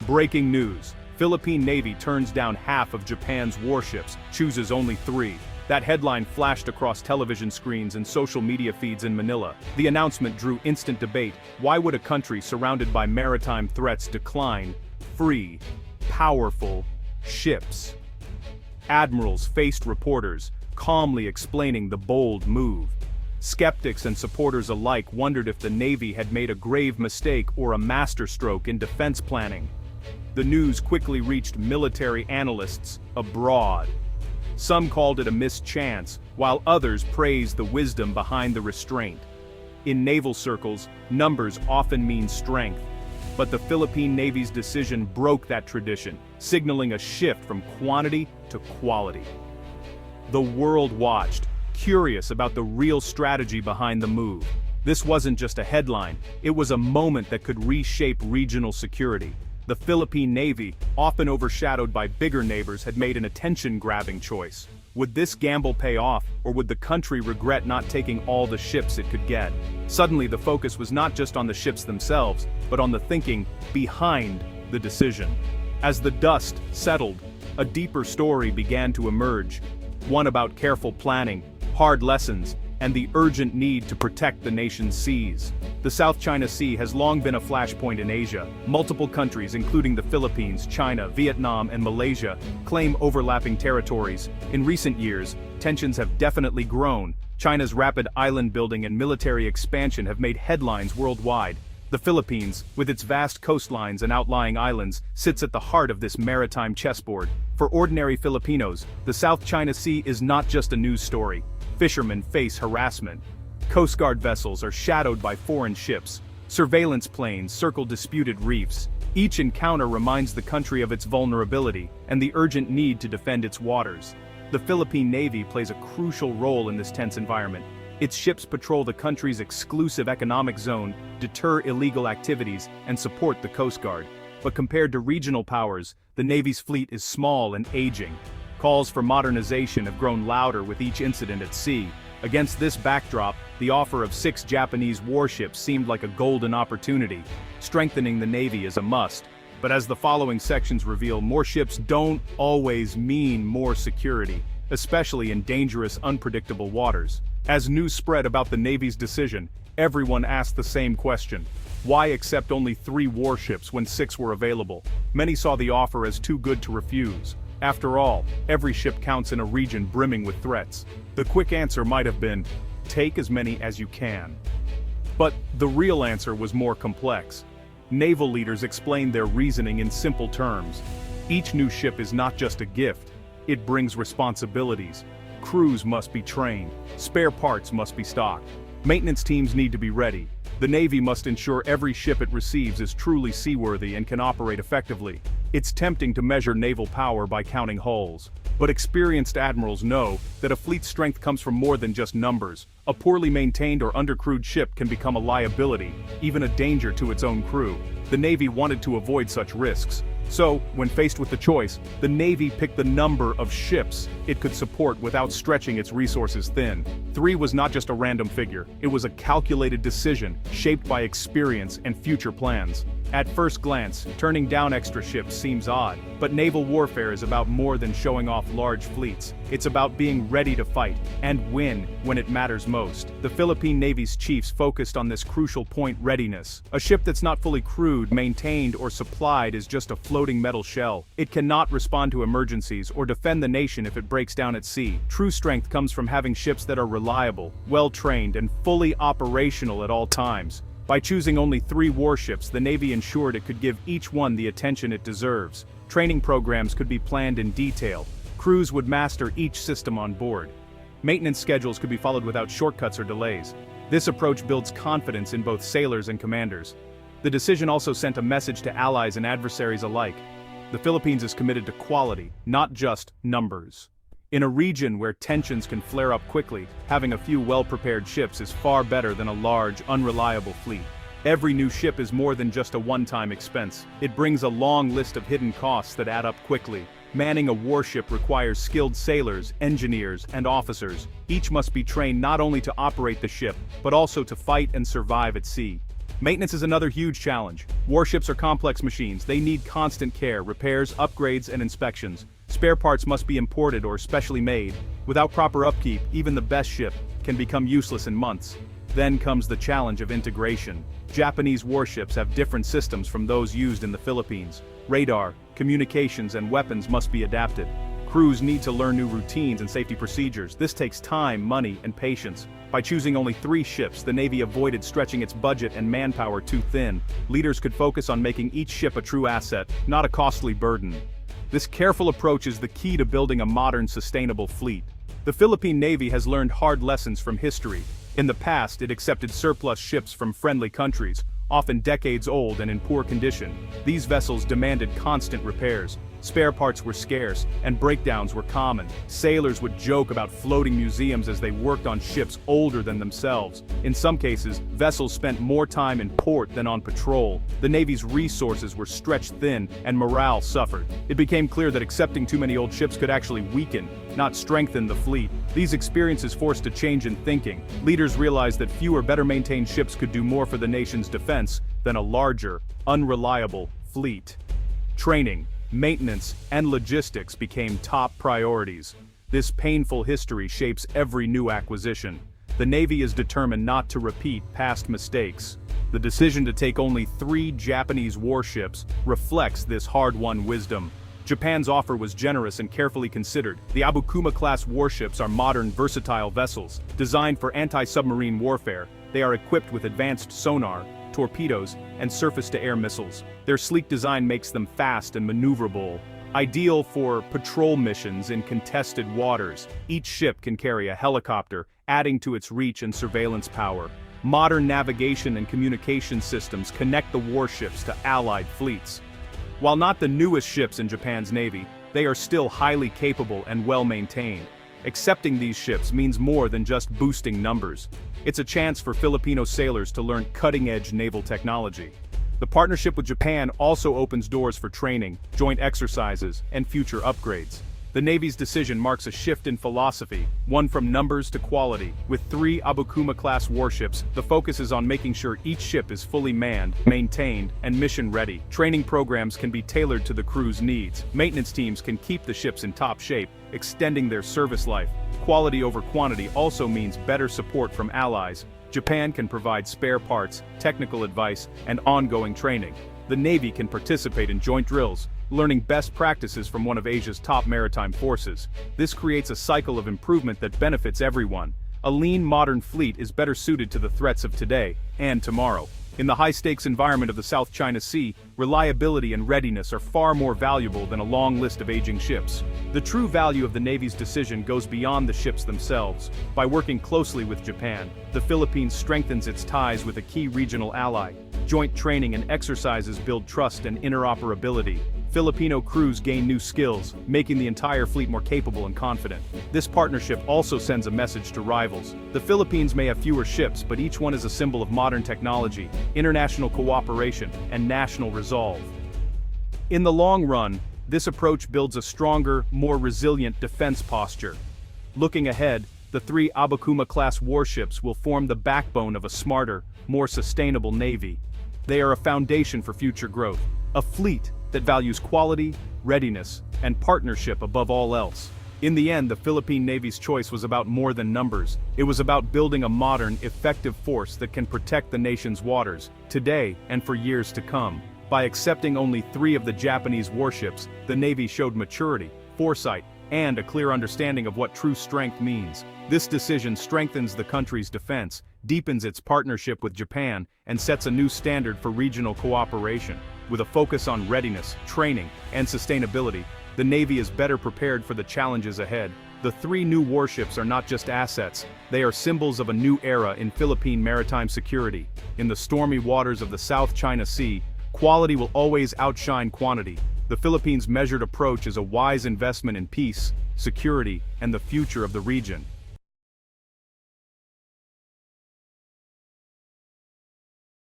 Breaking news. Philippine Navy turns down half of Japan's warships, chooses only 3. That headline flashed across television screens and social media feeds in Manila. The announcement drew instant debate. Why would a country surrounded by maritime threats decline free, powerful ships? Admirals faced reporters, calmly explaining the bold move. Skeptics and supporters alike wondered if the Navy had made a grave mistake or a masterstroke in defense planning. The news quickly reached military analysts abroad. Some called it a missed chance, while others praised the wisdom behind the restraint. In naval circles, numbers often mean strength, but the Philippine Navy's decision broke that tradition, signaling a shift from quantity to quality. The world watched, curious about the real strategy behind the move. This wasn't just a headline, it was a moment that could reshape regional security. The Philippine Navy, often overshadowed by bigger neighbors, had made an attention-grabbing choice. Would this gamble pay off, or would the country regret not taking all the ships it could get? Suddenly the focus was not just on the ships themselves, but on the thinking behind the decision. As the dust settled, a deeper story began to emerge. One about careful planning, hard lessons, and the urgent need to protect the nation's seas. The South China Sea has long been a flashpoint in Asia. Multiple countries, including the Philippines, China, Vietnam, and Malaysia, claim overlapping territories. In recent years, tensions have definitely grown. China's rapid island building and military expansion have made headlines worldwide. The Philippines, with its vast coastlines and outlying islands, sits at the heart of this maritime chessboard. For ordinary Filipinos, the South China Sea is not just a news story. Fishermen face harassment. Coast Guard vessels are shadowed by foreign ships. Surveillance planes circle disputed reefs. Each encounter reminds the country of its vulnerability and the urgent need to defend its waters. The Philippine Navy plays a crucial role in this tense environment. Its ships patrol the country's exclusive economic zone, deter illegal activities, and support the Coast Guard. But compared to regional powers, the Navy's fleet is small and aging. Calls for modernization have grown louder with each incident at sea. Against this backdrop, the offer of 6 Japanese warships seemed like a golden opportunity. Strengthening the Navy is a must. But as the following sections reveal, more ships don't always mean more security, especially in dangerous, unpredictable waters. As news spread about the Navy's decision, everyone asked the same question. Why accept only 3 warships when 6 were available? Many saw the offer as too good to refuse. After all, every ship counts in a region brimming with threats. The quick answer might have been, take as many as you can. But the real answer was more complex. Naval leaders explained their reasoning in simple terms. Each new ship is not just a gift, it brings responsibilities. Crews must be trained, spare parts must be stocked, maintenance teams need to be ready. The Navy must ensure every ship it receives is truly seaworthy and can operate effectively. It's tempting to measure naval power by counting hulls, but experienced admirals know that a fleet's strength comes from more than just numbers. A poorly maintained or undercrewed ship can become a liability, even a danger to its own crew. The Navy wanted to avoid such risks. So, when faced with the choice, the Navy picked the number of ships it could support without stretching its resources thin. 3 was not just a random figure, it was a calculated decision, shaped by experience and future plans. At first glance, turning down extra ships seems odd, but naval warfare is about more than showing off large fleets. It's about being ready to fight, and win when it matters most. The Philippine Navy's chiefs focused on this crucial point: readiness. A ship that's not fully crewed, maintained, or supplied is just a floating metal shell. It cannot respond to emergencies or defend the nation if it breaks down at sea. True strength comes from having ships that are reliable, well-trained, and fully operational at all times. By choosing only 3 warships, the Navy ensured it could give each one the attention it deserves. Training programs could be planned in detail. Crews would master each system on board. Maintenance schedules could be followed without shortcuts or delays. This approach builds confidence in both sailors and commanders. The decision also sent a message to allies and adversaries alike. The Philippines is committed to quality, not just numbers. In a region where tensions can flare up quickly, having a few well-prepared ships is far better than a large, unreliable fleet. Every new ship is more than just a one-time expense. It brings a long list of hidden costs that add up quickly. Manning a warship requires skilled sailors, engineers, and officers. Each must be trained not only to operate the ship, but also to fight and survive at sea. Maintenance is another huge challenge. Warships are complex machines. They need constant care, repairs, upgrades, and inspections. Spare parts must be imported or specially made. Without proper upkeep, even the best ship can become useless in months. Then comes the challenge of integration. Japanese warships have different systems from those used in the Philippines. Radar, communications, and weapons must be adapted. Crews need to learn new routines and safety procedures. This takes time, money, and patience. By choosing only 3 ships, the Navy avoided stretching its budget and manpower too thin. Leaders could focus on making each ship a true asset, not a costly burden. This careful approach is the key to building a modern, sustainable fleet. The Philippine Navy has learned hard lessons from history. In the past, it accepted surplus ships from friendly countries, often decades old and in poor condition. These vessels demanded constant repairs. Spare parts were scarce, and breakdowns were common. Sailors would joke about floating museums as they worked on ships older than themselves. In some cases, vessels spent more time in port than on patrol. The Navy's resources were stretched thin, and morale suffered. It became clear that accepting too many old ships could actually weaken, not strengthen the fleet. These experiences forced a change in thinking. Leaders realized that fewer, better-maintained ships could do more for the nation's defense than a larger, unreliable fleet. Training, maintenance, and logistics became top priorities. This painful history shapes every new acquisition. The Navy is determined not to repeat past mistakes. The decision to take only 3 Japanese warships reflects this hard-won wisdom. Japan's offer was generous and carefully considered. The Abukuma-class warships are modern, versatile vessels, designed for anti-submarine warfare. They are equipped with advanced sonar, torpedoes, and surface-to-air missiles. Their sleek design makes them fast and maneuverable, ideal for patrol missions in contested waters. Each ship can carry a helicopter, adding to its reach and surveillance power. Modern navigation and communication systems connect the warships to allied fleets. While not the newest ships in Japan's Navy, they are still highly capable and well-maintained. Accepting these ships means more than just boosting numbers. It's a chance for Filipino sailors to learn cutting-edge naval technology. The partnership with Japan also opens doors for training, joint exercises, and future upgrades. The Navy's decision marks a shift in philosophy, one from numbers to quality. With 3 Abukuma-class warships, the focus is on making sure each ship is fully manned, maintained, and mission-ready. Training programs can be tailored to the crew's needs. Maintenance teams can keep the ships in top shape, extending their service life. Quality over quantity also means better support from allies. Japan can provide spare parts, technical advice, and ongoing training. The Navy can participate in joint drills, learning best practices from one of Asia's top maritime forces. This creates a cycle of improvement that benefits everyone. A lean, modern fleet is better suited to the threats of today and tomorrow. In the high-stakes environment of the South China Sea, reliability and readiness are far more valuable than a long list of aging ships. The true value of the Navy's decision goes beyond the ships themselves. By working closely with Japan, the Philippines strengthens its ties with a key regional ally. Joint training and exercises build trust and interoperability. Filipino crews gain new skills, making the entire fleet more capable and confident. This partnership also sends a message to rivals. The Philippines may have fewer ships, but each one is a symbol of modern technology, international cooperation, and national resolve. In the long run, this approach builds a stronger, more resilient defense posture. Looking ahead, the 3 Abukuma-class warships will form the backbone of a smarter, more sustainable Navy. They are a foundation for future growth, a fleet that values quality, readiness, and partnership above all else. In the end, the Philippine Navy's choice was about more than numbers. It was about building a modern, effective force that can protect the nation's waters, today and for years to come. By accepting only 3 of the Japanese warships, the Navy showed maturity, foresight, and a clear understanding of what true strength means. This decision strengthens the country's defense, deepens its partnership with Japan, and sets a new standard for regional cooperation. With a focus on readiness, training, and sustainability, the Navy is better prepared for the challenges ahead. The 3 new warships are not just assets, they are symbols of a new era in Philippine maritime security. In the stormy waters of the South China Sea, quality will always outshine quantity. The Philippines' measured approach is a wise investment in peace, security, and the future of the region.